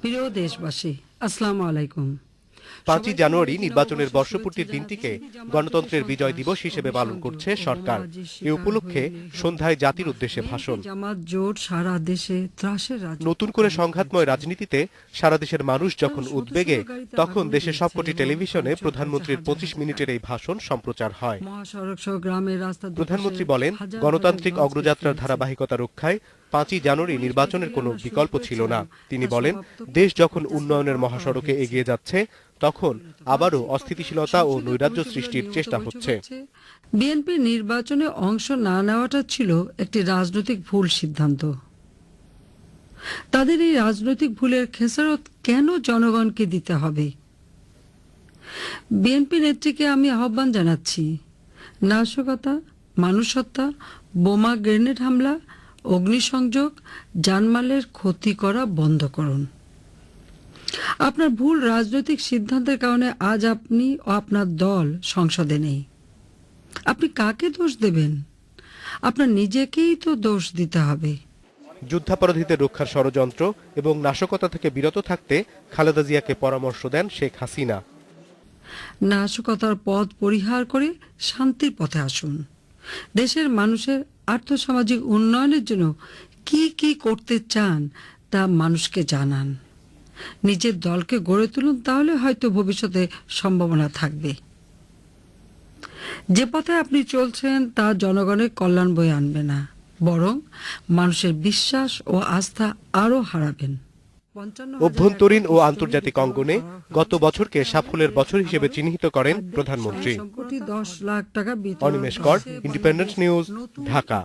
প্রিয় দেশবাসী, আসসালামু আলাইকুম। 5ই জানুয়ারি নির্বাচনের বর্ষপূর্তির দিনটিকে গণতন্ত্রের বিজয় দিবস হিসেবে পালন করছে সরকার। এ উপলক্ষে সন্ধ্যায় জাতির উদ্দেশ্যে ভাষণ। জামাত জোট সারা দেশে ত্রাসের নতুন করে সংঘাতময় রাজনীতিতে সারা দেশের মানুষ যখন উদ্বেগে, তখন দেশের সবকটি টেলিভিশনে প্রধানমন্ত্রীর 25 মিনিটের এই ভাষণ সম্প্রচার হয়। মহাসড়ক সহ গ্রামের রাস্তা প্রধানমন্ত্রী বলেন, গণতান্ত্রিক অগ্রযাত্রার ধারাবাহিকতা রক্ষায় 5ই জানুয়ারি নির্বাচনের কোনো বিকল্প ছিল না। তিনি বলেন, দেশ যখন উন্নয়নের মহাসড়কে এগিয়ে যাচ্ছে, তখন আবারও অস্থিতিশীলতা ও নৈরাজ্য সৃষ্টির চেষ্টা হচ্ছে। বিএনপি নির্বাচনে অংশ না নেওয়াটা ছিল একটি রাজনৈতিক ভুল সিদ্ধান্ত। তাদের এই রাজনৈতিক ভুলের খেসারত কেন জনগণকে দিতে হবে? বিএনপি নেত্রীকে আমি আহ্বান জানাচ্ছি, নাশকতা, মানুষ হত্যা, বোমা গ্রেনেড হামলা, অগ্নিসংযোগ, জানমালের ক্ষতি করা বন্ধ করুন। আপনার ভুল রাজনৈতিক সিদ্ধান্তের কারণে আজ আপনি ও আপনার দল সংসদে নেই। আপনি কাকে দোষ দেবেন? আপনার নিজেকেই তো দোষ দিতে হবে। যুদ্ধাপরাধীদের রক্ষার ষড়যন্ত্র এবং নাশকতা থেকে বিরত থাকতে খালেদা জিয়াকে পরামর্শ দেন শেখ হাসিনা। নাশকতার পথ পরিহার করে শান্তির পথে আসুন। দেশের মানুষের আর্থসামাজিক উন্নয়নের জন্য কি কি করতে চান তা মানুষকে জানান। নিজের দলকে গড়ে তুলুন, তাহলে হয়তো ভবিষ্যতে সম্ভাবনা থাকবে। যে পথে আপনি চলছেন তা জনগণের কল্যাণ বয়ে আনবে না, বরং মানুষের বিশ্বাস ও আস্থা আরও হারাবেন। অভ্যন্তরীণ ও আন্তর্জাতিক অঙ্গনে গত বছরকে সাফল্যের বছর হিসেবে চিহ্নিত করেন প্রধানমন্ত্রী। 10 লাখ টাকা অনিমেষ কর, ইন্ডিপেন্ডেন্ট নিউজ, ঢাকা।